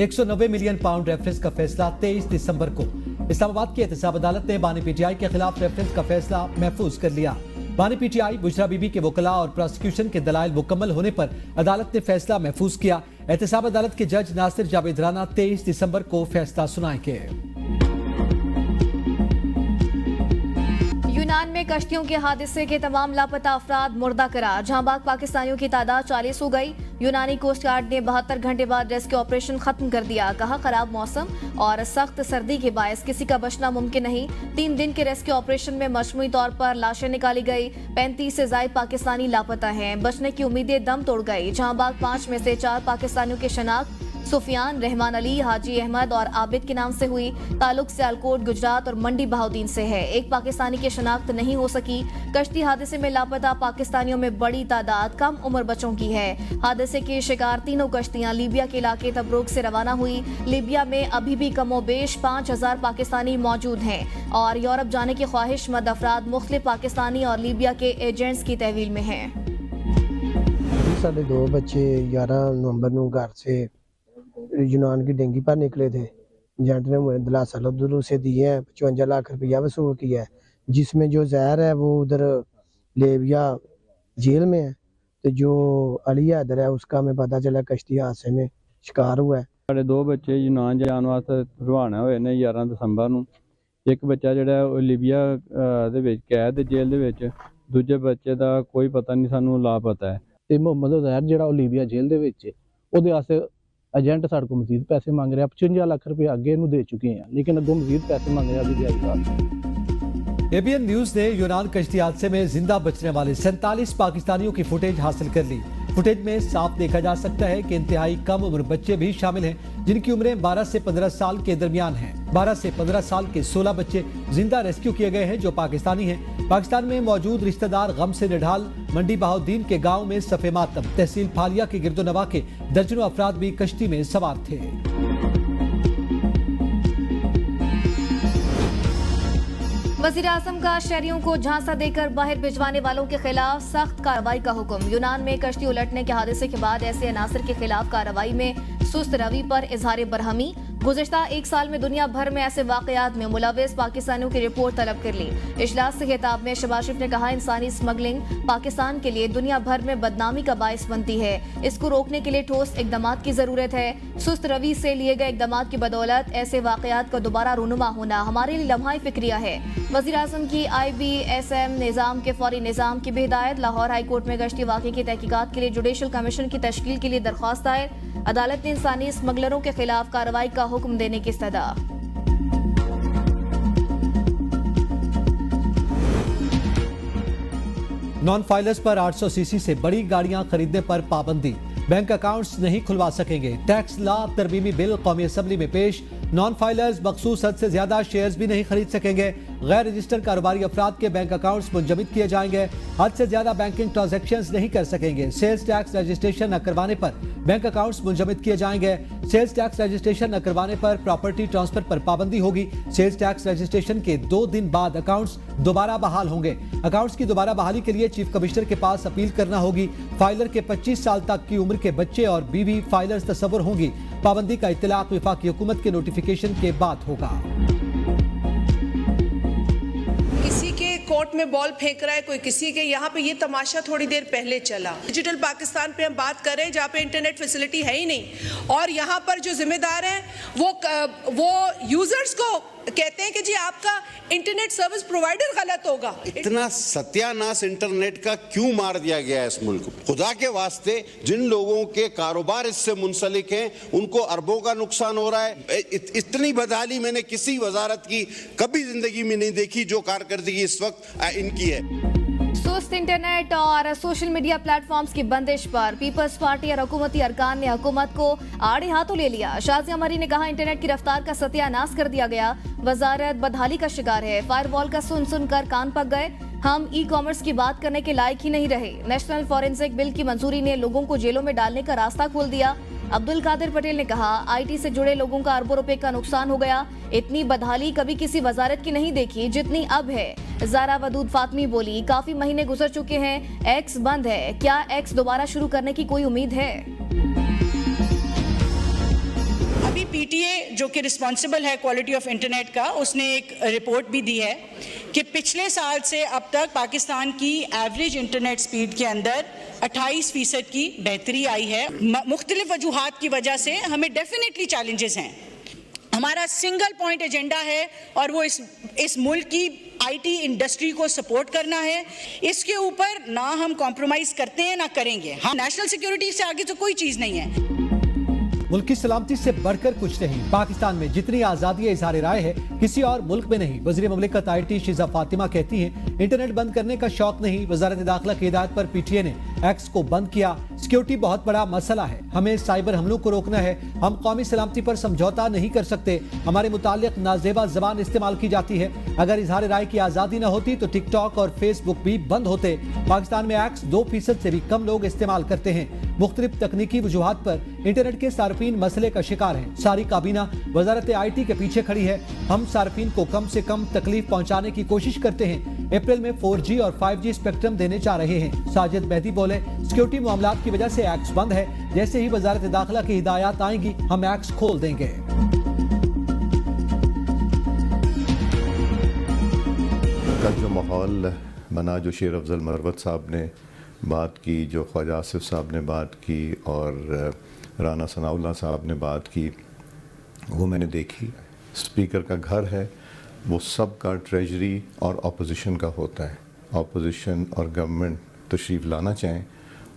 190 million pound reference का फैसला 23 दिसंबर को। इस्लामाबाद की एहतसाब अदालत ने बानी पीटीआई के खिलाफ रेफरेंस का फैसला महफूज कर लिया। बानी पीटीआई, बुशरा बीबी के वकला और प्रोसिक्यूशन के दलाइल मुकम्मल होने पर अदालत ने फैसला महफूज किया। एहतसाब अदालत के जज नासिर जावेद राना 23 दिसंबर को फैसला सुनाएंगे। यूनान में कश्तियों के हादसे के तमाम लापता अफराद मुर्दा करार। जहां बाग पाकिस्तानियों की तादाद 40 हो गई। यूनानी कोस्ट गार्ड ने 72 घंटे बाद रेस्क्यू ऑपरेशन खत्म कर दिया। कहा, खराब मौसम और सख्त सर्दी के बायस किसी का बचना मुमकिन नहीं। 3 दिन के रेस्क्यू ऑपरेशन में मजमूई तौर पर लाशें निकाली गई। 35 से ज्यादा पाकिस्तानी लापता हैं। बचने की उम्मीदें दम तोड़ गई। जहां बाग 5 में से 4 पाकिस्तानियों की शनाख्त सुफियान, रहमान अली, हाजी अहमद और आबिद के नाम से हुई। ताल्लुक सियालकोट, गुजरात और मंडी बहाउद्दीन से है। एक पाकिस्तानी की शनाख्त नहीं हो सकी। कश्ती हादसे में लापता पाकिस्तानियों में बड़ी तादाद कम उम्र बच्चों की है। हादसे के शिकार तीनों कश्तियां लीबिया के इलाके तब्रुक से रवाना हुई। लीबिया में अभी भी कमोबेश 5000 पाकिस्तानी मौजूद हैं और यूरोप जाने की ख्वाहिशमंद अफराद मुख्तलिफ पाकिस्तानी और लीबिया के एजेंट्स की तहवील में हैं। साढ़े 2 बच्चे 11 नवंबर को घर से यूनान की डेंगी पर निकले थे। एजेंट ने मुझे दिलासा लब्दुल से दिए हैं, 55 लाख रुपया वसूल किया है, जिसमें जो जहर है वो उधर लीबिया जेल में है। तो जो अली हैदर है उसका हमें पता चला कश्ती हादसे में शिकार हुआ है। साढ़े 2 बच्चे यूनान जाने वास्ते रवाना होए ने 11 दसंबर ਨੂੰ। एक बच्चा ਜਿਹੜਾ ਉਹ ਲੀਬੀਆ ਦੇ ਵਿੱਚ ਕੈਦ ਜੇਲ੍ਹ ਦੇ ਵਿੱਚ, ਦੂਜੇ ਬੱਚੇ ਦਾ ਕੋਈ ਪਤਾ ਨਹੀਂ, ਸਾਨੂੰ ਲਾਪਤਾ ਹੈ। ਤੇ ਮੁਹੰਮਦ ਉਜ਼ੈਰ ਜਿਹੜਾ ਉਹ ਲੀਬੀਆ ਜੇਲ੍ਹ ਦੇ ਵਿੱਚ ਉਹਦੇ ਵਾਸਤੇ ਏਜੰਟ ਸਾਡੇ ਕੋਲ ਮਜ਼ੀਦ ਪੈਸੇ ਮੰਗ ਰਿਹਾ। 55 ਲੱਖ रुपये ਅੱਗੇ ਇਹਨੂੰ ਦੇ ਚੁੱਕੇ ਹਾਂ, ਲੇਕਿन ਅੱਗੋਂ ਮਜ਼ੀਦ ਪੈਸੇ ਮੰਗ ਰਿਹਾ ਵੀ ਜਾਏਗਾ। एबीएन न्यूज ने यूनान कश्ती हादसे में जिंदा बचने वाले 47 पाकिस्तानियों की फुटेज हासिल कर ली। फुटेज में साफ देखा जा सकता है कि इंतहाई कम उम्र बच्चे भी शामिल हैं, जिनकी उम्रें 12 से 15 साल के दरमियान हैं। 12 से 15 साल के 16 बच्चे जिंदा रेस्क्यू किए गए हैं जो पाकिस्तानी हैं। पाकिस्तान में मौजूद रिश्तेदार गम से निढाल मंडी बहाउद्दीन के गांव में सफे मातम। तहसील फालिया के गिरदोनवा के दर्जनों अफराद भी कश्ती में सवार थे। वज़ीर आज़म का शहरियों को झांसा देकर बाहर भिजवाने वालों के खिलाफ सख्त कार्रवाई का हुक्म। यूनान में कश्ती उलटने के हादसे के बाद ऐसे अनासर के खिलाफ कार्रवाई में सुस्त रवि पर इजहार बरहमी। गुज़िश्ता 1 साल में दुनिया भर में ऐसे वाकयात में मुलविस पाकिस्तानियों की रिपोर्ट तलब कर ली। इजलास से खिताब में शहबाज शरीफ ने कहा, इंसानी स्मगलिंग पाकिस्तान के लिए दुनिया भर में बदनामी का बायस बनती है। इसको रोकने के लिए ठोस इकदाम की जरूरत है। सुस्त रवि से लिए गए इकदाम की बदौलत ऐसे वाकयात का दोबारा रूनुमा होना हमारे लिए लम्हा फिक्रिया है। वज़ीर आज़म की IBSM निज़ाम के फौरी निज़ाम की भी हिदायत। लाहौर हाई कोर्ट में गश्ती वाक़े की तहकीकात के लिए जुडिशल कमीशन की तश्कील के लिए दरख्वास्त दायर। अदालत ने इंसानी स्मगलरों के खिलाफ कार्रवाई का हुक्म देने की इस्तदा। नॉन फाइलर्स पर 800 सीसी से बड़ी गाड़ियां खरीदने पर पाबंदी। बैंक अकाउंट्स नहीं खुलवा सकेंगे। टैक्स लॉ तरमीमी बिल कौमी असम्बली में पेश। नॉन फाइलर्स मखसूस हद से ज्यादा शेयर्स भी नहीं खरीद सकेंगे। गैर रजिस्टर्ड कारोबारी अफराद के बैंक अकाउंट्स मुंजमद किए जाएंगे। हद से ज्यादा बैंकिंग ट्रांजैक्शंस नहीं कर सकेंगे। सेल्स टैक्स रजिस्ट्रेशन न करवाने पर बैंक अकाउंट्स मुंजमद किए जाएंगे। सेल्स टैक्स रजिस्ट्रेशन न करवाने पर प्रॉपर्टी ट्रांसफर पर पाबंदी होगी। सेल्स टैक्स रजिस्ट्रेशन के 2 दिन बाद अकाउंट्स दोबारा बहाल होंगे। अकाउंट्स की दोबारा बहाली के लिए चीफ कमिश्नर के पास अपील करना होगी। फाइलर के 25 साल तक की उम्र के बच्चे और बीवी फाइलर्स तस्वुर होंगी। पाबंदी का इत्तलाक वफाकी हुकूमत के नोटिफिकेशन के बाद होगा। किसी के कोर्ट में बॉल फेंक रहा है, कोई किसी के, यहाँ पे ये तमाशा थोड़ी देर पहले चला। डिजिटल पाकिस्तान पे हम बात कर रहे हैं जहाँ पे इंटरनेट फैसिलिटी है ही नहीं और यहाँ पर जो जिम्मेदार हैं वो यूजर्स को कहते हैं कि जी आपका इंटरनेट सर्विस प्रोवाइडर गलत होगा। इतना सत्यानाश इंटरनेट का क्यों मार दिया गया है इस मुल्क को? खुदा के वास्ते जिन लोगों के कारोबार इससे मुंसलिक हैं उनको अरबों का नुकसान हो रहा है। इतनी बदहाली मैंने किसी वजारत की कभी जिंदगी में नहीं देखी जो कारकर्दगी इस वक्त इनकी है। सुस्त इंटरनेट और सोशल मीडिया प्लेटफॉर्म्स की बंदिश पर पीपल्स पार्टी और हुकूमती अरकान ने हुकूमत को आड़े हाथों ले लिया। शाजिया मरी ने कहा, इंटरनेट की रफ्तार का सत्यानाश कर दिया गया। वजारत बदहाली का शिकार है। फायरवॉल का सुन सुनकर कान पक गए। हम ई कॉमर्स की बात करने के लायक ही नहीं रहे। नेशनल फॉरेंसिक बिल की मंजूरी ने लोगों को जेलों में डालने का रास्ता खोल दिया। अब्दुल कादिर पटेल ने कहा, IT से जुड़े लोगों का अरबों रुपए का नुकसान हो गया। इतनी बदहाली कभी किसी वजारत की नहीं देखी जितनी अब है। ज़ारा वदूद फातमी बोली, काफी महीने गुजर चुके हैं, X बंद है, क्या X दोबारा शुरू करने की कोई उम्मीद है? अभी अभी पीटीए जो कि रिस्पॉन्सिबल है क्वालिटी ऑफ इंटरनेट का, उसने एक रिपोर्ट भी दी है कि पिछले साल से अब तक पाकिस्तान की एवरेज इंटरनेट स्पीड के अंदर 28% की बेहतरी आई है। मुख्तलिफ वजूहात की वजह से हमें डेफिनेटली चैलेंजेस हैं। हमारा सिंगल पॉइंट एजेंडा है और वो इस मुल्क की आईटी इंडस्ट्री को सपोर्ट करना है। इसके ऊपर ना हम कॉम्प्रोमाइज करते हैं ना करेंगे। हाँ, नेशनल सिक्योरिटी से आगे तो कोई चीज़ नहीं है। मुल्क की सलामती से बढ़कर कुछ नहीं। पाकिस्तान में जितनी आज़ादी इज़हार राय है किसी और मुल्क में नहीं। वज़ीर मुमलिकत IT शीज़ा फातिमा कहती हैं इंटरनेट बंद करने का शौक नहीं। वज़ारत दाखिला की हिदायत पर PTI ने एक्स को बंद किया। सिक्योरिटी बहुत बड़ा मसला है, हमें साइबर हमलों को रोकना है। हम कौमी सलामती पर समझौता नहीं कर सकते। हमारे मुतालिक नाजेबा जबान इस्तेमाल की जाती है। अगर इज़हार राय की आज़ादी न होती तो टिकटॉक और फेसबुक भी बंद होते। पाकिस्तान में एक्स 2% से भी कम लोग इस्तेमाल करते हैं। मुख्तलिफ तकनीकी वजूहात पर इंटरनेट के सार्फिन मसले का शिकार हैं। सारी काबीना वजारत IT के पीछे खड़ी है। हम सार्फिन को कम से कम तकलीफ पहुंचाने की कोशिश करते हैं। अप्रैल में 4G और 5G स्पेक्ट्रम देने जा रहे हैं। साजिद मेहदी बोले सिक्योरिटी मामलात की वजह से एक्स बंद है। जैसे ही वजारत दाखिला की हिदायत आएंगी हम एक्स खोल देंगे। कल जो माहौल बना, जो शेर अफजल मरवत साहब ने बात की, जो ख्वाजा आसिफ साहब ने बात की और राना सनाउल्लाह साहब ने बात की, वो मैंने देखी। स्पीकर का घर है, वो सब का ट्रेजरी और अपोजिशन का होता है। अपोजिशन और गवर्नमेंट तशरीफ़ लाना चाहें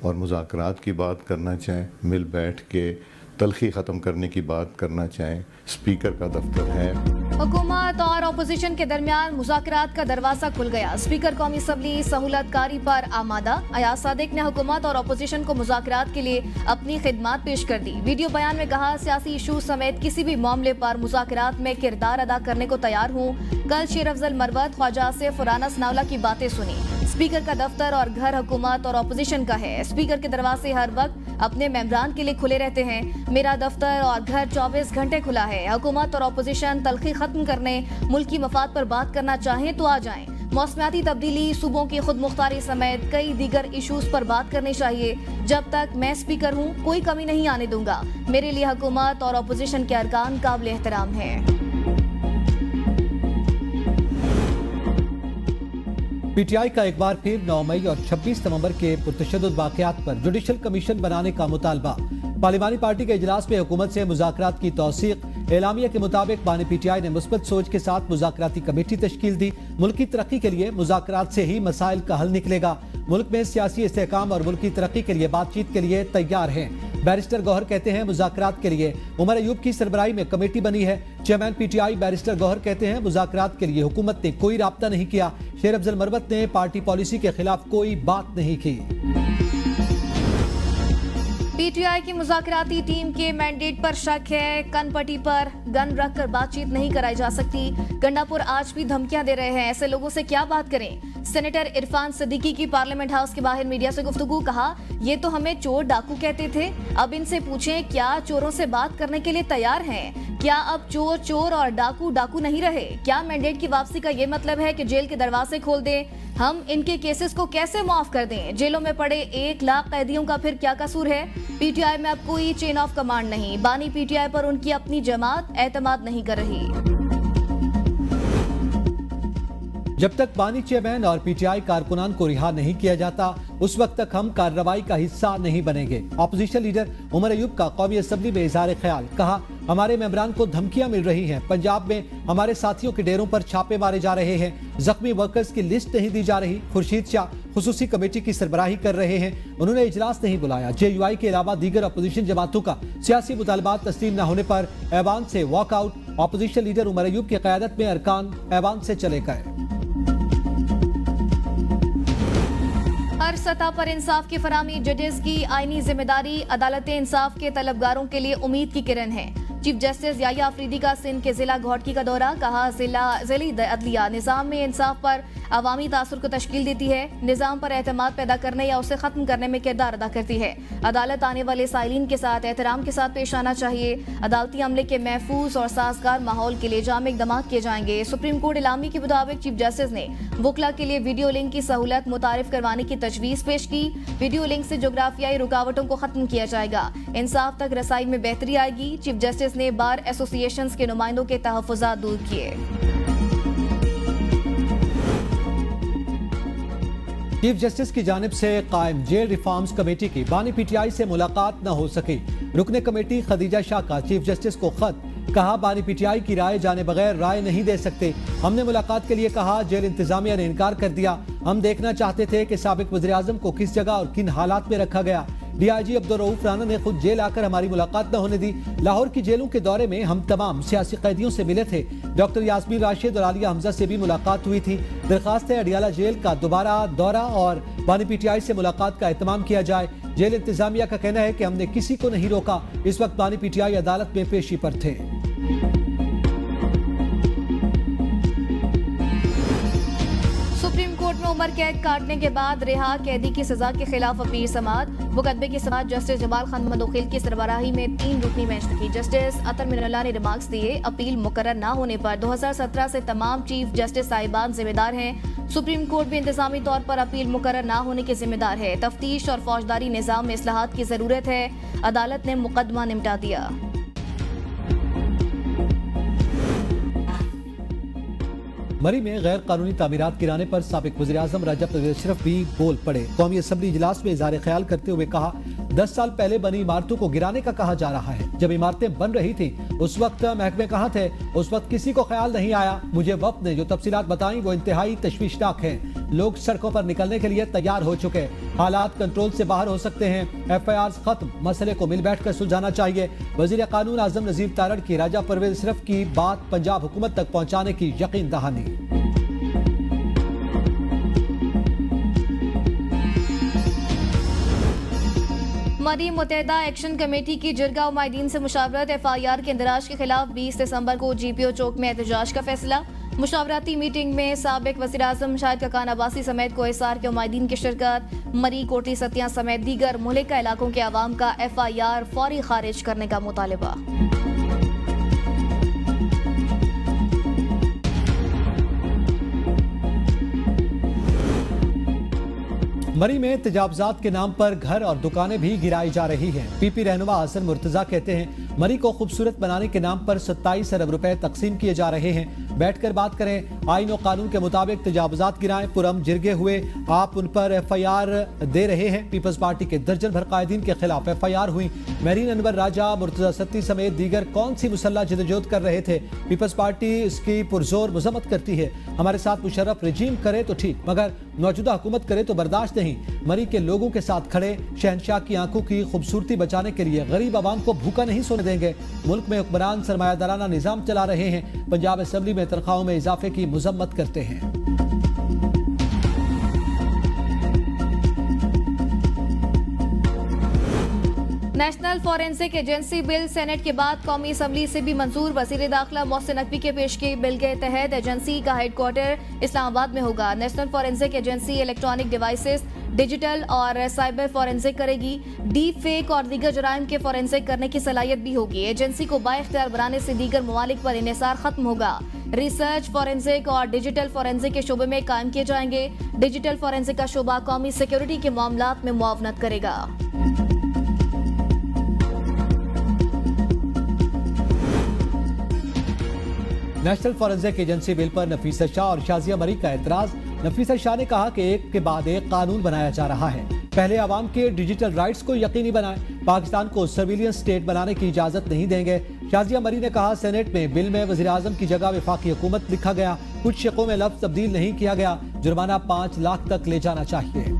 और मुज़ाकरात की बात करना चाहें, मिल बैठ के तलखी ख़त्म करने की बात करना चाहें, स्पीकर का दफ्तर है। हुकूमत और अपोजिशन के दरमियान मुज़ाकरात का दरवाजा खुल गया। स्पीकर कौमी असम्बली सहूलतकारी पर आमादा। अयाज सादिक ने हुकूमत और अपोजिशन को मुज़ाकरात के लिए अपनी खिदमात पेश कर दी। वीडियो बयान में कहा सियासी इशू समेत किसी भी मामले पर मुज़ाकरात में किरदार अदा करने को तैयार हूँ। कल शेर अफजल मरवत, ख्वाजा आसिफ, राना सनाउल्लाह की बातें सुनी। स्पीकर का दफ्तर और घर हुकूमत और अपोजिशन का है। स्पीकर के दरवाजे हर वक्त अपने मेंबरान के लिए खुले रहते हैं। मेरा दफ्तर और घर 24 घंटे खुला है। हुकूमत और अपोजिशन तलखी खत्म करने, मुल्की मफाद पर बात करना चाहें तो आ जाएं। मौसमियाती तब्दीली, सूबों की खुद मुख्तारी समेत कई दीगर इशूज पर बात करनी चाहिए। जब तक मैं स्पीकर हूँ कोई कमी नहीं आने दूंगा। मेरे लिए हुकूमत और अपोजिशन के अरकान काबिल एहतराम है। PTI का एक बार फिर 9 मई और 26 नवंबर के पुरतशद्दुद वाक़यात पर जुडिशल कमीशन बनाने का मुतालबा। पार्लिमानी पार्टी के इजलास में हुकूमत से मुज़ाकरात की तौसीक। एलामिया के मुताबिक बानी PTI ने मुस्बत सोच के साथ मुज़ाकराती कमेटी तश्कील दी। मुल्क की तरक्की के लिए मुज़ाकरात से ही मसाइल का हल निकलेगा। मुल्क में सियासी इस्तेहकाम और मुल्क की तरक्की के लिए बातचीत के लिए तैयार हैं। बैरिस्टर गौहर कहते हैं मुज़ाकरात के लिए उमर अयूब की सरबराही में कमेटी बनी है। चेयरमैन PTI बैरिस्टर गौहर कहते हैं मुज़ाकरात के लिए हुकूमत ने कोई राब्ता नहीं किया। शेर अफजल मरवत ने पार्टी पॉलिसी के खिलाफ कोई बात नहीं की। PTI की मुज़ाकराती टीम के मैंडेट पर शक है। कनपट्टी पर गन रखकर बातचीत नहीं कराई जा सकती। गंडापुर आज भी धमकियां दे रहे हैं। ऐसे लोगों से क्या बात करें। सेनेटर इरफान सिद्दीकी की पार्लियामेंट हाउस के बाहर मीडिया से गुफ्तगू। कहा ये तो हमें चोर डाकू कहते थे, अब इनसे पूछें क्या चोरों से बात करने के लिए तैयार हैं। क्या अब चोर चोर और डाकू डाकू नहीं रहे। क्या मैंडेट की वापसी का ये मतलब है कि जेल के दरवाजे खोल दें। हम इनके केसेस को कैसे माफ कर दें। जेलों में पड़े 1 लाख कैदियों का फिर क्या कसूर है। PTI में अब कोई चेन ऑफ कमांड नहीं। बानी PTI पर उनकी अपनी जमात एतमाद नहीं कर रही। जब तक बानी चेयरमैन और PTI कारकुनान को रिहा नहीं किया जाता उस वक्त तक हम कार्रवाई का हिस्सा नहीं बनेंगे। अपोजिशन लीडर उमर अयूब का कौमी असम्बली में इज़हार ख्याल। कहा हमारे मेंबरान को धमकियां मिल रही हैं। पंजाब में हमारे साथियों के डेरों पर छापे मारे जा रहे हैं। जख्मी वर्कर्स की लिस्ट नहीं दी जा रही। खुर्शीद शाह खुसूसी कमेटी की सरबराही कर रहे हैं। उन्होंने इजलास नहीं बुलाया। JUI के अलावा दीगर अपोजिशन जमातों का सियासी मुतालबात तस्लीम न होने पर ऐवान से walkout. Opposition leader Umar Ayub की क़यादत में अरकान ऐवान से चले गए। हर सतह पर इंसाफ की फराहमी जजेस की आईनी जिम्मेदारी। अदालतें इंसाफ के तलबगारों के लिए उम्मीद की किरण है। चीफ जस्टिस याया अफरीदी का सिंध के जिला घोटकी का दौरा। कहा जिली अदलिया निज़ाम में इंसाफ पर अवामी तासुर को तश्कील देती है। निज़ाम पर एतमाद पैदा करने या उसे खत्म करने में किरदार अदा करती है। अदालत आने वाले साइलिन के साथ एहतराम के साथ पेश आना चाहिए। अदालती अमले के महफूज और साजगार माहौल के लिए जाम इक़दाम किए जाएंगे। सुप्रीम कोर्ट इलामी के मुताबिक चीफ जस्टिस ने वकला के लिए वीडियो लिंक की सहूलत मुतारिफ करवाने की तजवीज़ पेश की। वीडियो लिंक से जोग्राफियाई रुकावटों को खत्म किया जाएगा। इंसाफ तक रसाई में बेहतरी आएगी। चीफ जस्टिस जस्टिस ने बार एसोसिएशंस के नुमाइंदों के तहफ़्फ़ुज़ात दूर किए। चीफ जस्टिस की जानिब से कायम जेल रिफॉर्म्स कमेटी की बानी पीटीआई से मुलाकात न हो सकी। रुकने कमेटी खदीजा शाह का चीफ जस्टिस को खत, कहा बानी पीटीआई की राय जाने बगैर राय नहीं दे सकते। हमने मुलाकात के लिए कहा, जेल इंतजामिया ने इनकार कर दिया। हम देखना चाहते थे कि साबिक वज़ीर-ए-आज़म को किस जगह और किन हालात में रखा गया। डीआईजी अब्दुल रऊफ राना ने खुद जेल आकर हमारी मुलाकात न होने दी। लाहौर की जेलों के दौरे में हम तमाम सियासी कैदियों से मिले थे। डॉक्टर यास्मीन राशिद और आलिया हमजा से भी मुलाकात हुई थी। दरखास्त है अडियाला जेल का दोबारा दौरा और बानी पीटीआई से मुलाकात का एहतमाम किया जाए। जेल इंतजामिया का कहना है कि हमने किसी को नहीं रोका। इस वक्त बानी पीटीआई अदालत में पेशी पर थे। सुप्रीम कोर्ट में उम्र कैद काटने के बाद रिहा कैदी की सजा के खिलाफ अपील समाअत। मुकदमे की समाअत जस्टिस जमाल खान मदोखिल की सरबराही में 3 रुकनी बेंच की। जस्टिस अतर मिनल्ला ने रिमार्क्स दिए, अपील मुकर्रर न होने पर 2017 से तमाम चीफ जस्टिस साहिबान जिम्मेदार हैं। सुप्रीम कोर्ट भी इंतजामी तौर पर अपील मुकर्रर न होने के जिम्मेदार है। तफ्तीश और फौजदारी निज़ाम में इस्लाहात की जरूरत है। अदालत ने मुकदमा निपटा दिया। मरी में गैर कानूनी तामीरात गिराने पर साबिक वज़ीर-ए-आज़म रजब तैयब अशरफ भी बोल पड़े। कौमी असम्बली इजलास में इज़हार ख्याल करते हुए कहा, 10 साल पहले बनी इमारतों को गिराने का कहा जा रहा है। जब इमारतें बन रही थी उस वक्त महकमे कहाँ थे? उस वक्त किसी को ख्याल नहीं आया। मुझे वक्त ने जो तफसीलात बताई वो इंतहाई तशवीशनाक है। लोग सड़कों पर निकलने के लिए तैयार हो चुके। हालात कंट्रोल से बाहर हो सकते हैं। FIR खत्म, मसले को मिल बैठ कर सुलझाना चाहिए। वज़ीर कानून आज़म नज़ीर तारड़ की राजा परवेज अशरफ की बात पंजाब हुकूमत तक पहुँचाने की यकीन दहानी। मरी मुत्तहिदा एक्शन कमेटी की जिरगा उमायदीन से मुशावरत। FIR के इंदराज के खिलाफ 20 दिसंबर को GPO चौक में एहतजाज का फैसला। मुशावरती मीटिंग में साबिक वज़ीर-ए-आज़म शाहिद खकान अब्बासी समेत कोहिसार के उमायदीन की शिरकत। मरी, कोटली सतिया समेत दीगर मुहलिका इलाकों के अवाम का FIR फौरी खारिज करने का मुतालिबा। मरी में तजावजात के नाम पर घर और दुकानें भी गिराई जा रही हैं। PP रहनुमा हसन मुर्तजा कहते हैं, मरी को खूबसूरत बनाने के नाम पर 27 अरब रुपए तकसीम किए जा रहे हैं। बैठकर बात करें, आईन और कानून के मुताबिक तजावजात गिराएं। पुरम जिरगे हुए आप उन पर FIR दे रहे हैं। पीपल्स पार्टी के दर्जन भर कायदीन के खिलाफ FIR हुई। मेरीन अनवर राजा, मुर्तजा सत्ती समेत दीगर कौन सी मुसल्ला जदोजहद कर रहे थे? पीपल्स पार्टी इसकी पुरजोर मजम्मत करती है। हमारे साथ मुशर्रफ रिजीम करे तो ठीक, मगर मौजूदा हुकूमत करे तो बर्दाश्त नहीं। मरी के लोगों के साथ खड़े, शहनशाह की आंखों की खूबसूरती बचाने के लिए गरीब आवाम को भूखा नहीं सोने देंगे। मुल्क में हुक्मरान सरमायादाराना निजाम चला रहे हैं। पंजाब असेंबली में तनख्वाहों में इजाफे की मजम्मत करते हैं। National forensic agency bill senate के बाद कौमी असम्बली से भी मंजूर। वजीर दाखिला मोहसिन नकवी के पेश किए बिल के तहत एजेंसी का हेडक्वार्टर इस्लामाबाद में होगा। National forensic agency electronic devices, digital और साइबर फॉरेंसिक करेगी। डीप फेक और दीगर जराइम के फॉरेंसिक करने की सलाहियत भी होगी। एजेंसी को बाइख्तियार बनाने से दीगर ममालिक पर इन्हिसार खत्म होगा। रिसर्च, फॉरेंसिक और डिजिटल फॉरेंसिक के शोबे में कायम किए जाएंगे। डिजिटल फॉरेंसिक का शोबा कौमी सिक्योरिटी के मामलात में मुआवनत करेगा। नेशनल फॉरेंसिक एजेंसी बिल पर नफीसा शाह और शाजिया मरी का एतराज। नफीसा शाह ने कहा कि एक के बाद एक कानून बनाया जा रहा है। पहले आवाम के डिजिटल राइट्स को यकीनी बनाएं। पाकिस्तान को सर्विलियंस स्टेट बनाने की इजाजत नहीं देंगे। शाजिया मरी ने कहा, सेनेट में बिल में वज़ीर-ए-आज़म की जगह वफाकी हुकूमत लिखा गया। कुछ शिकों में लफ्ज तब्दील नहीं किया गया। जुर्माना 5 लाख तक ले जाना चाहिए।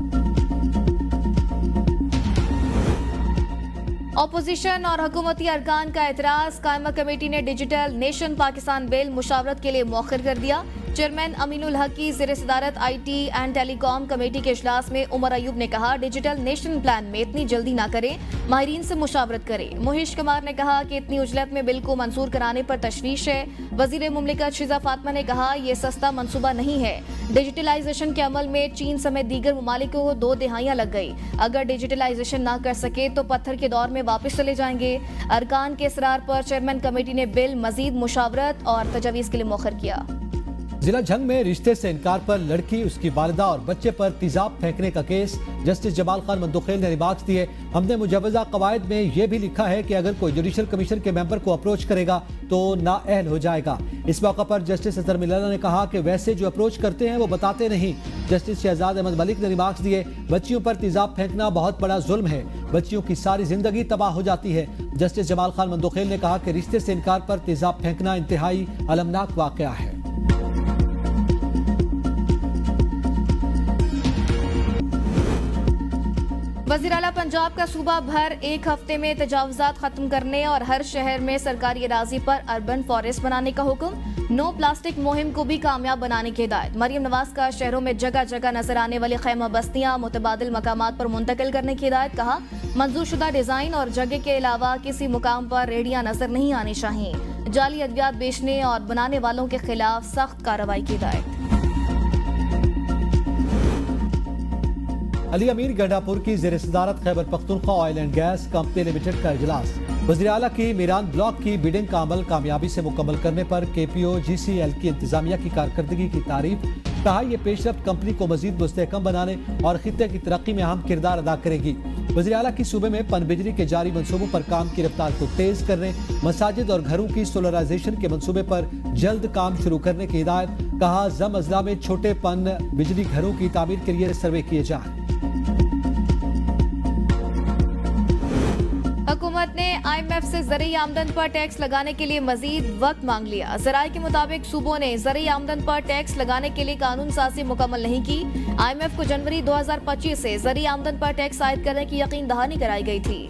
ऑपोजिशन और हुकूमती अरकान का एतराज। कायमा कमेटी ने डिजिटल नेशन पाकिस्तान बिल मुशावरत के लिए मौखर कर दिया। चेयरमैन अमीनुल हक की ज़ेर सदारत IT एंड टेलीकॉम कमेटी के इजलास में उमर अयूब ने कहा, डिजिटल नेशन प्लान में इतनी जल्दी ना करें, माहिरीन से मुशावरत करें। मुहिश कुमार ने कहा कि इतनी उजलत में बिल को मंजूर कराने पर तशवीश है। वजीर मुमलिकत शिजा फातिमा ने कहा, यह सस्ता मंसूबा नहीं है। डिजिटलाइजेशन के अमल में चीन समेत दीगर ममालिकों को 2 दिहाइयां लग गई। अगर डिजिटलाइजेशन ना कर सके तो पत्थर के दौर में वापस चले जाएंगे। अरकान के इसरार पर चेयरमैन कमेटी ने बिल मजीद मुशावरत और तजवीज़ के लिए मौखर किया। जिला झंग में रिश्ते से इनकार पर लड़की, उसकी वालिदा और बच्चे पर तेजाब फेंकने का केस। जस्टिस जमाल खान मंदोखेल ने रिमार्क्स दिए, हमने मुजव्वजा कवायद में यह भी लिखा है कि अगर कोई जुडिशल कमीशन के मेंबर को अप्रोच करेगा तो नाअहल हो जाएगा। इस मौका पर जस्टिस अजहर मिलाना ने कहा कि वैसे जो अप्रोच करते हैं वो बताते नहीं। जस्टिस शहजाद अहमद मलिक ने रिमार्क्स दिए, बच्चियों पर तेजाब फेंकना बहुत बड़ा जुल्म है, बच्चियों की सारी जिंदगी तबाह हो जाती है। जस्टिस जमाल खान मंदोखेल ने कहा कि रिश्ते से इनकार पर तेजाब फेंकना इंतहाई अलमनाक वाकया है। वज़ीर आला पंजाब का सूबा भर एक हफ्ते में तजावुज़ात खत्म करने और हर शहर में सरकारी अराजी पर अर्बन फॉरेस्ट बनाने का हुक्म। नो प्लास्टिक मुहिम को भी कामयाब बनाने की हिदायत। मरियम नवाज का शहरों में जगह जगह नजर आने वाली खैमा बस्तियां मुतबादिल मकामात पर मुंतकिल करने की हिदायत। कहा, मंजूरशुदा डिजाइन और जगह के अलावा किसी मुकाम पर रेडियां नजर नहीं आनी चाहिए। जाली अद्वियात बेचने और बनाने वालों के खिलाफ सख्त कार्रवाई की हिदायत। अली अमीर गंडापुर की ज़ेर सदारत Khyber Pakhtunkhwa oil and gas company limited का इजलास। वज़ीर आला की मीरान ब्लॉक की बिडिंग का अमल कामयाबी से मुकम्मल करने पर KPO GCL की इंतजामिया की कारकर्दगी की तारीफ। कहा, यह पेशरफ्त कंपनी को मजीद मुस्तहकम बनाने और खित्ते की तरक्की में अहम किरदार अदा करेगी। वज़ीर आला की सूबे में पनबिजली के जारी मंसूबों पर काम की रफ्तार को तेज करने, मसाजिद और घरों की सोलराइजेशन के मंसूबे पर जल्द काम शुरू करने की हिदायत। कहा, जम अजला में छोटे पन बिजली घरों की तामीर के लिए सर्वे किए जाए। हुकूमत ने IMF से ज़रूरी आमदन पर टैक्स लगाने के लिए मजीद वक्त मांग लिया। ज़राए के मुताबिक सूबों ने ज़रूरी आमदन पर टैक्स लगाने के लिए कानून साजी मुकम्मल नहीं की। IMF को जनवरी 2025 से ज़रूरी आमदन पर टैक्स आयद करने की यकीन दहानी कराई गई थी।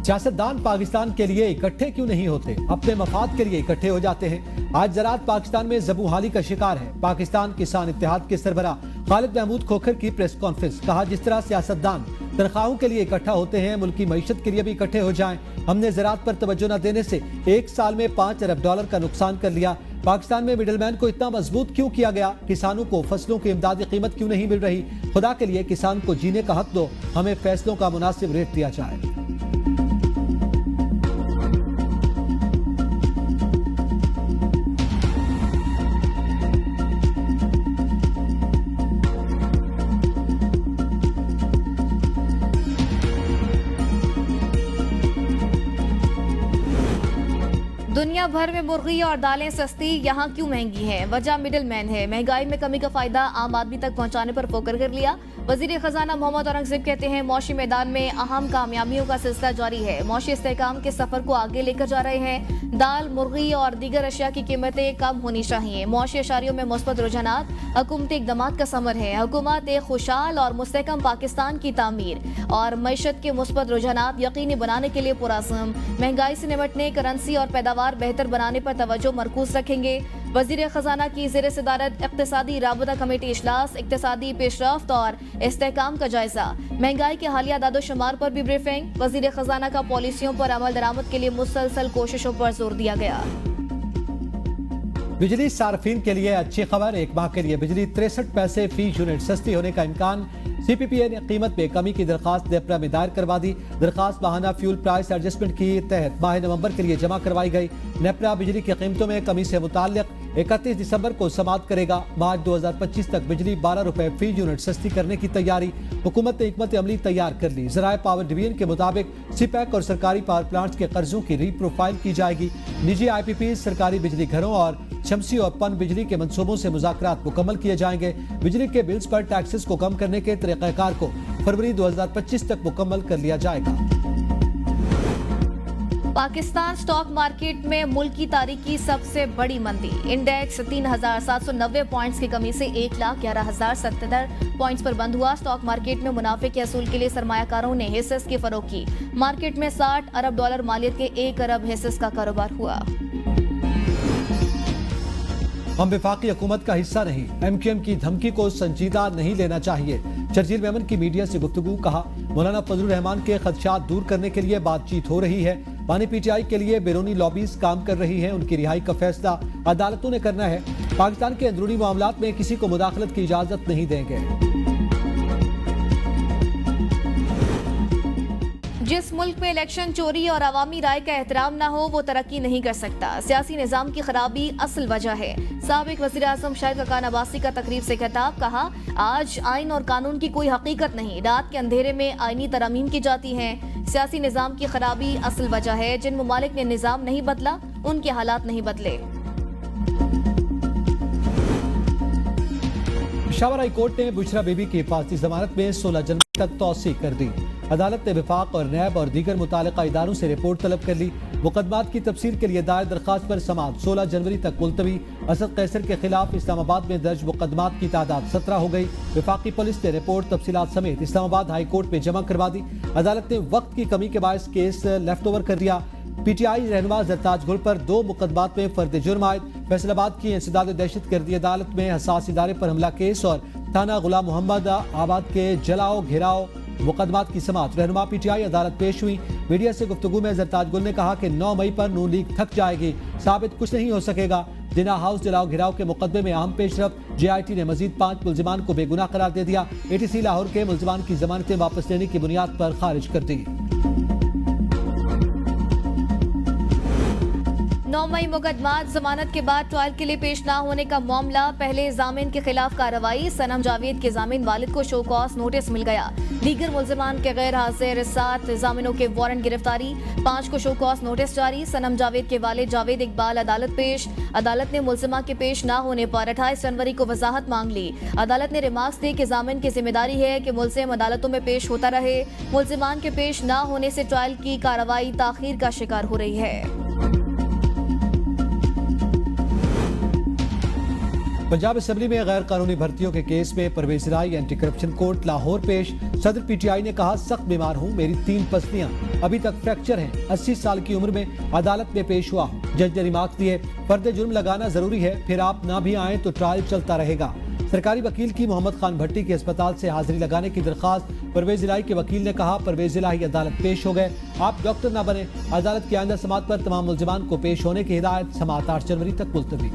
सियासतदान पाकिस्तान के लिए इकट्ठे क्यों नहीं होते, अपने मफाद के लिए इकट्ठे हो जाते हैं। आज ज़राअत पाकिस्तान में ज़बूहाली का शिकार है। पाकिस्तान किसान इत्तेहाद के सरबराह खालिद महमूद खोखर की प्रेस कॉन्फ्रेंस। कहा, जिस तरह सियासतदान तनख्वाहों के लिए इकट्ठा होते हैं, मुल्की मईशत के लिए भी इकट्ठे हो जाएं। हमने ज़राअत पर तवज्जो न देने से एक साल में $5 अरब का नुकसान कर लिया। पाकिस्तान में मिडलमैन को इतना मजबूत क्यों किया गया? किसानों को फसलों की इमदादी कीमत क्यों नहीं मिल रही? खुदा के लिए किसान को जीने का हक दो, हमें फैसलों का मुनासिब रेट दिया जाए। दुनिया भर में मुर्गी और दालें सस्ती, यहाँ क्यों महंगी हैं? वजह मिडिल मैन है। महंगाई में कमी का फायदा आम आदमी तक पहुँचाने पर फोकस कर लिया। वजीर खजाना मोहम्मद औरंगजेब कहते हैं, मौशी मैदान में अहम कामयाबियों का सिलसिला जारी है। मौशी इस्तेहकाम के सफर को आगे लेकर जा रहे हैं। दाल, मुर्गी और दीगर अशिया की कीमतें कम होनी चाहिए। मौशी अशारियों में मुस्बत रुझानात हुकूमती इक़दामात का समर है। हुकूमत एक खुशहाल और मुस्तहकम पाकिस्तान की तामीर और मईशत के मुस्बत रुझानात यकीनी बनाने के लिए पुरअज़्म महंगाई से निपटने, करेंसी और पैदावार बेहतर बनाने पर तवज्जो मरकूज रखेंगे। वजीर खजाना की ज़ेर सदारत इक़्तिसादी राबता कमेटी इजलास, इक़्तिसादी पेशरफ्त और इस्तेहकाम का जायजा, महंगाई के हालिया दादोशुमार पर भी ब्रीफिंग। वजीर खजाना का पॉलिसियों पर अमल दरामद के लिए मुसलसल कोशिशों पर जोर दिया गया। बिजली सार्फिन के लिए अच्छी खबर, एक माह के लिए बिजली 63 पैसे फी यूनिट सस्ती होने का इम्कान। CPPA ने कीमत में कमी की दरखास्त नेपरा में दायर करवा दी। दरखास्त माहाना फ्यूल प्राइस एडजस्टमेंट की तहत माह नवंबर के लिए जमा करवाई गई। नेपरा बिजली की कीमतों में कमी से मुताल्लिक 31 दिसंबर को समाप्त करेगा। मार्च 2025 तक बिजली 12 रुपए फी यूनिट सस्ती करने की तैयारी हुकूमत ने हिकमत अमली तैयार कर ली। ज़राए पावर डिवीजन के मुताबिक CPEC और सरकारी पावर प्लांट्स के कर्जों की रीप्रोफाइल की जाएगी। निजी IPP, सरकारी बिजली घरों और शमसी और पन बिजली के मंसूबों से मुज़ाकरात मुकम्मल किए जाएंगे। बिजली के बिल्स पर टैक्सेस को कम करने के तरीक़ाकार को फरवरी 2025 तक मुकम्मल कर लिया जाएगा। पाकिस्तान स्टॉक मार्केट में मुल्क की तारीख की सबसे बड़ी मंदी। इंडेक्स 3,790 पॉइंट्स की कमी से 1,11,077 पॉइंट्स पर बंद हुआ। स्टॉक मार्केट में मुनाफे के असूल के लिए सरमायाकारों ने हिस्सेस की फरोख्त की। मार्केट में $60 अरब मालियत के 1 अरब हिस्सेस का कारोबार हुआ। हम वफाकी हुकूमत का हिस्सा नहीं, MQM की धमकी को संजीदा नहीं लेना चाहिए। शर्जील मेमन की मीडिया से गुफ्तगू। कहा, मौलाना फजलुर रहमान के खदशात दूर करने के लिए बातचीत हो रही है। पानी PTI के लिए बैरूनी लॉबीज काम कर रही हैं। उनकी रिहाई का फैसला अदालतों ने करना है। पाकिस्तान के अंदरूनी मामलात में किसी को मुदाखलत की इजाजत नहीं देंगे। जिस मुल्क में इलेक्शन चोरी और अवामी राय का एहतराम न हो वो तरक्की नहीं कर सकता। सियासी निजाम की खराबी असल वजह है। साबिक वज़ीर आज़म शाहिद खकान अब्बासी का तकरीब से खिताब, कहा आज आइन और कानून की कोई हकीकत नहीं, रात के अंधेरे में आईनी तरमीम की जाती हैं। सियासी निजाम की खराबी असल वजह है। जिन ममालिक ने निजाम नहीं बदला उनके हालात नहीं बदले। पेशावर हाई कोर्ट ने बुशरा बीबी की हिफाजती जमानत में 16 जनवरी तक तौसीक कर दी। अदालत ने विफाक और नैब और दीगर मुतालिका इदारों से रिपोर्ट तलब कर ली। मुकदमात की तफसीर के लिए दायर दरखास्त पर समाअत 16 जनवरी तक मुलतवी। असद कैसर के खिलाफ इस्लामाबाद में दर्ज मुकदमात की तादाद 17 हो गई। विफाकी पुलिस ने रिपोर्ट तफसीलात समेत इस्लामाबाद हाई कोर्ट में जमा करवा दी। अदालत ने वक्त की कमी के बायस केस लेफ्ट ओवर कर दिया। PTI रहनुमा जरताज गुल पर 2 मुकदमात में फर्द जुर्म आयद। फैसलाबाद की इंसदाद दहशत गर्दी अदालत में हसास इदारे पर हमला केस और थाना गुलाम मोहम्मद आबाद के जलाओ घेराव मुकदमात की समाअत रहनुमा PTI अदालत पेश हुई। मीडिया से गुफ्तगू में जरताज गुल ने कहा कि 9 मई पर नून लीग थक जाएगी, साबित कुछ नहीं हो सकेगा। जिना हाउस जलाओ घेराव के मुकदमे में अहम पेशरफ। JIT ने मजीद 5 मुलजिमान को बेगुनाह करार दे दिया। ATC लाहौर के मुलजिमान की जमानतें वापस लेने की बुनियाद पर खारिज कर दी। 9 मई मुकदमात जमानत के बाद ट्रायल के लिए पेश न होने का मामला। पहले जामिन के खिलाफ कार्रवाई। सनम जावेद के जामिन वालिद को शो कॉज नोटिस मिल गया। दीगर मुलजिमान के गैर हाजिर 7 जामिनों के वारंट गिरफ्तारी। 5 को शो कॉज नोटिस जारी। सनम जावेद के वालिद जावेद इकबाल अदालत पेश। अदालत ने मुलजिमा के पेश न होने पर 28 जनवरी को वजाहत मांग ली। अदालत ने रिमार्क्स दी कि जामिन की जिम्मेदारी है कि मुलजिम अदालतों में पेश होता रहे। मुलजिमान के पेश न होने से ट्रायल की कार्रवाई ताखीर का शिकार हो रही है। पंजाब असेंबली में गैर कानूनी भर्तियों के केस में परवेज राय एंटी करप्शन कोर्ट लाहौर पेश। सदर PTI ने कहा, सख्त बीमार हूं, मेरी 3 पसलियां अभी तक फ्रैक्चर हैं, 80 साल की उम्र में अदालत में पेश हुआ हूं। जज ने रिमार्क्स दिए, फर्द जुर्म लगाना जरूरी है, फिर आप ना भी आए तो ट्रायल चलता रहेगा। सरकारी वकील की मोहम्मद खान भट्टी के अस्पताल से हाजिरी लगाने की दरखास्त। परवेज इलाही के वकील ने कहा, परवेज इलाही अदालत पेश हो गए, आप डॉक्टर ना बने। अदालत की आइंदा समाअत पर तमाम मुलजिमान को पेश होने की हिदायत। समाअत 8 जनवरी तक मुलतवी।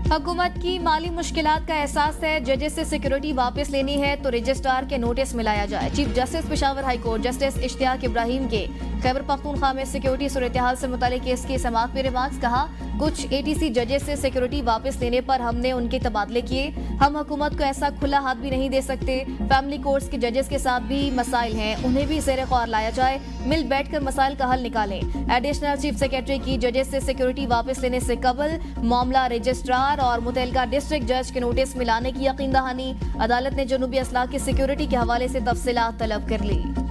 हुकूमत की माली मुश्किलात का एहसास है, जजेस से सिक्योरिटी वापस लेनी है तो रजिस्ट्रार के नोटिस में लाया जाए। Chief justice Peshawar high court justice Ishtiaq Ibrahim के खैबर पख्तूनख्वा में सिक्योरिटी सूरत-ए-हाल से मुतालिक केस की समाअत में रिमार्क्स। कहा, कुछ ATC जजेस से सिक्योरिटी वापस लेने पर हमने उनके तबादले किए। हम हुकूमत को ऐसा खुला हाथ भी नहीं दे सकते। फैमिली कोर्ट्स के जजेस के साथ भी मसाइल हैं, उन्हें भी ज़ेर गौर लाया जाए। मिल बैठकर मसाइल का हल निकालें। एडिशनल चीफ सेक्रेटरी की जजेस से सिक्योरिटी वापस लेने से कबल मामला रजिस्ट्रार और मुतल्लिका डिस्ट्रिक्ट जज के नोटिस में लाने की यकीन दहानी। अदालत ने जनूबी असलाह की सिक्योरिटी के हवाले से तफसीलात तलब कर ली।